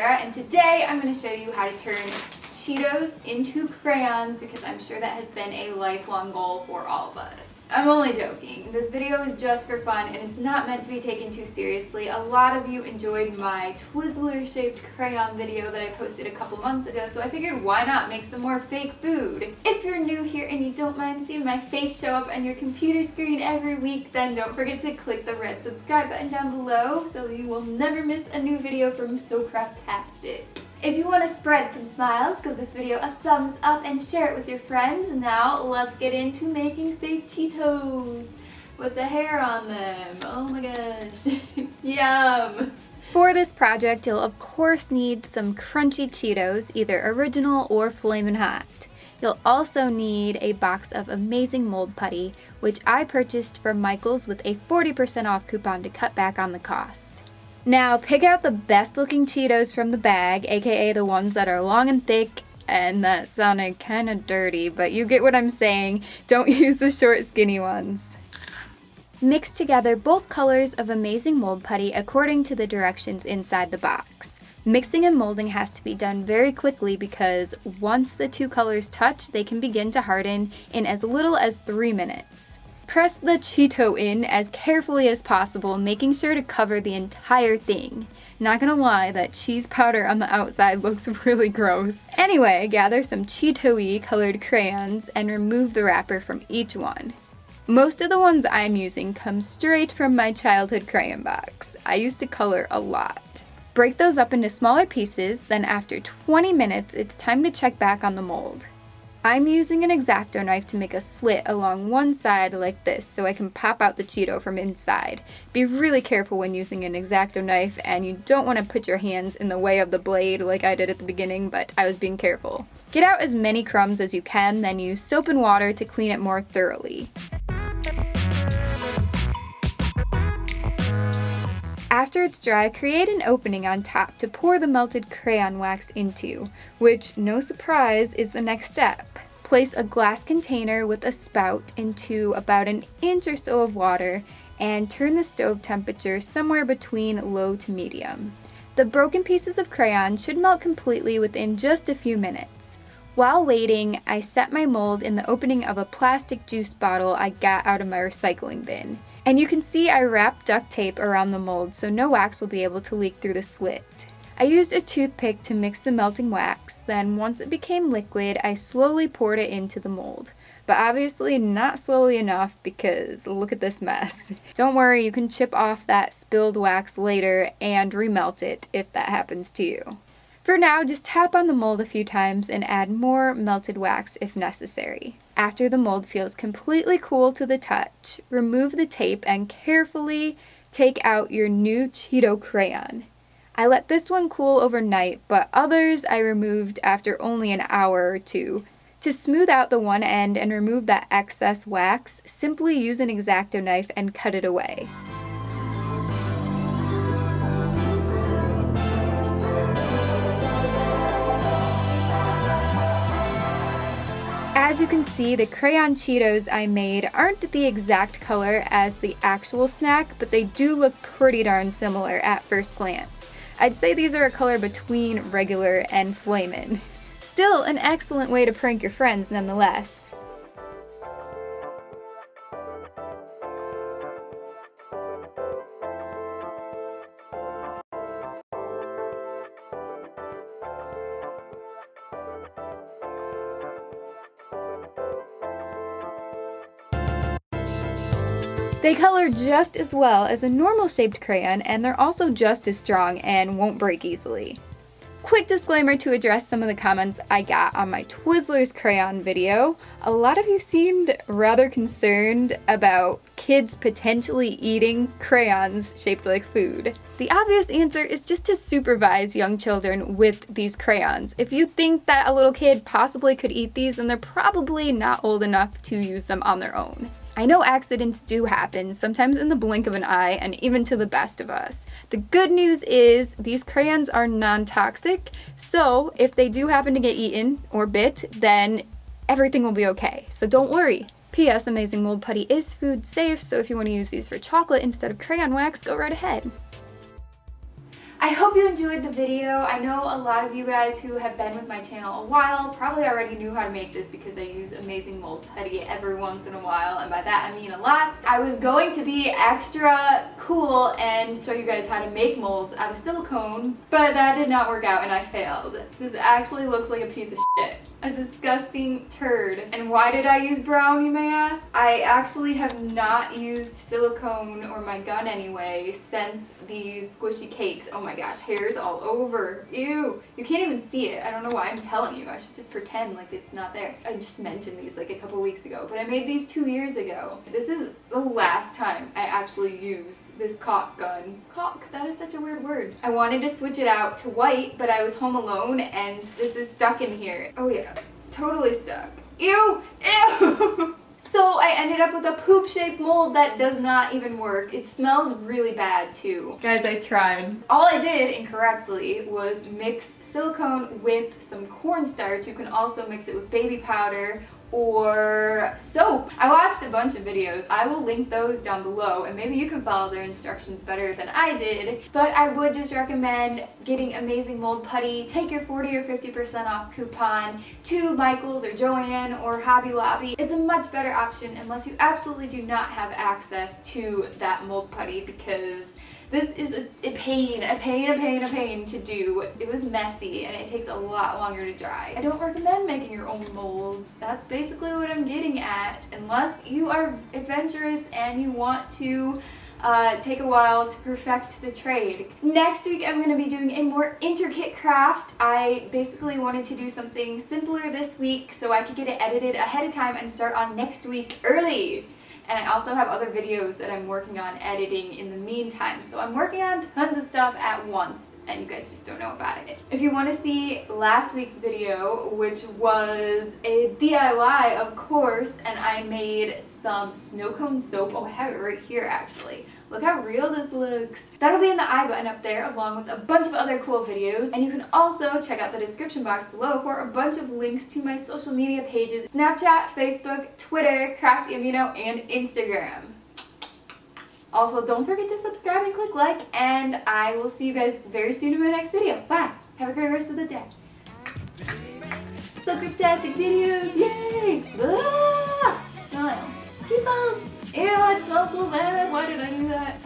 Sarah, and today I'm going to show you how to turn Cheetos into crayons because I'm sure that has been a lifelong goal for all of us. I'm only joking. This video is just for fun and it's not meant to be taken too seriously. A lot of you enjoyed my Twizzler shaped crayon video that I posted a couple months ago, so I figured why not make some more fake food. If you're new here and you don't mind seeing my face show up on your computer screen every week, then don't forget to click the red subscribe button down below so you will never miss a new video from SoCraftastic. If you want to spread some smiles, give this video a thumbs up and share it with your friends. Now let's get into making fake Cheetos with the hair on them. Oh my gosh, yum! For this project, you'll of course need some crunchy Cheetos, either original or flamin' hot. You'll also need a box of amazing mold putty, which I purchased from Michael's with a 40% off coupon to cut back on the cost. Now pick out the best looking Cheetos from the bag, aka the ones that are long and thick, and that sounded kind of dirty, but you get what I'm saying. Don't use the short skinny ones. Mix together both colors of amazing mold putty according to the directions inside the box. Mixing and molding has to be done very quickly because once the two colors touch, they can begin to harden in as little as 3 minutes. Press the Cheeto in as carefully as possible, making sure to cover the entire thing. Not gonna lie, that cheese powder on the outside looks really gross. Anyway, gather some Cheeto-y colored crayons and remove the wrapper from each one. Most of the ones I'm using come straight from my childhood crayon box. I used to color a lot. Break those up into smaller pieces, then after 20 minutes, it's time to check back on the mold. I'm using an X-Acto knife to make a slit along one side like this so I can pop out the Cheeto from inside. Be really careful when using an X-Acto knife, and you don't want to put your hands in the way of the blade like I did at the beginning, but I was being careful. Get out as many crumbs as you can, then use soap and water to clean it more thoroughly. After it's dry, create an opening on top to pour the melted crayon wax into, which, no surprise, is the next step. Place a glass container with a spout into about an inch or so of water and turn the stove temperature somewhere between low to medium. The broken pieces of crayon should melt completely within just a few minutes. While waiting, I set my mold in the opening of a plastic juice bottle I got out of my recycling bin. And you can see I wrapped duct tape around the mold so no wax will be able to leak through the slit. I used a toothpick to mix the melting wax, then once it became liquid, I slowly poured it into the mold. But obviously not slowly enough because look at this mess. Don't worry, you can chip off that spilled wax later and remelt it if that happens to you. For now, just tap on the mold a few times and add more melted wax if necessary. After the mold feels completely cool to the touch, remove the tape and carefully take out your new Cheeto crayon. I let this one cool overnight, but others I removed after only an hour or two. To smooth out the one end and remove that excess wax, simply use an X-Acto knife and cut it away. As you can see, the crayon Cheetos I made aren't the exact color as the actual snack, but they do look pretty darn similar at first glance. I'd say these are a color between regular and flamin'. Still an excellent way to prank your friends nonetheless. They color just as well as a normal shaped crayon, and they're also just as strong and won't break easily. Quick disclaimer to address some of the comments I got on my Twizzlers crayon video. A lot of you seemed rather concerned about kids potentially eating crayons shaped like food. The obvious answer is just to supervise young children with these crayons. If you think that a little kid possibly could eat these, then they're probably not old enough to use them on their own. I know accidents do happen, sometimes in the blink of an eye, and even to the best of us. The good news is these crayons are non-toxic, so if they do happen to get eaten or bit, then everything will be okay, so don't worry. P.S. Amazing Mold Putty is food safe, so if you want to use these for chocolate instead of crayon wax, go right ahead. I hope you enjoyed the video. I know a lot of you guys who have been with my channel a while probably already knew how to make this because I use amazing mold putty every once in a while, and by that I mean a lot. I was going to be extra cool and show you guys how to make molds out of silicone, but that did not work out and I failed. This actually looks like a piece of shit. A disgusting turd. And why did I use brown, you may ask? I actually have not used silicone, or my gun anyway, since these squishy cakes. Oh my gosh, hairs all over. Ew. You can't even see it. I don't know why I'm telling you. I should just pretend like it's not there. I just mentioned these like a couple weeks ago, but I made these 2 years ago. This is the last time I actually used this caulk gun. Caulk, that is such a weird word. I wanted to switch it out to white, but I was home alone and this is stuck in here. Oh yeah. Totally stuck. Ew! Ew! So I ended up with a poop-shaped mold that does not even work. It smells really bad too. Guys, I tried. All I did incorrectly was mix silicone with some cornstarch. You can also mix it with baby powder or soap. I watched a bunch of videos. I will link those down below and maybe you can follow their instructions better than I did, but I would just recommend getting amazing mold putty. Take your 40 or 50% off coupon to Michael's or Joann or Hobby Lobby. It's a much better option unless you absolutely do not have access to that mold putty, because this is a pain to do. It was messy and it takes a lot longer to dry. I don't recommend making your own molds. That's basically what I'm getting at, unless you are adventurous and you want to take a while to perfect the trade. Next week I'm going to be doing a more intricate craft. I basically wanted to do something simpler this week so I could get it edited ahead of time and start on next week early. And I also have other videos that I'm working on editing in the meantime. So I'm working on tons of stuff at once and you guys just don't know about it. If you want to see last week's video, which was a DIY of course, and I made some snow cone soap. Oh, I have it right here actually. Look how real this looks. That'll be in the I button up there along with a bunch of other cool videos. And you can also check out the description box below for a bunch of links to my social media pages: Snapchat, Facebook, Twitter, Crafty Amino, and Instagram. Also, don't forget to subscribe and click like, and I will see you guys very soon in my next video. Bye! Have a great rest of the day. SoCraftastic videos! Yay! Ah! Smile. CHEETOS! Ew, it smells so bad. Why did I do that?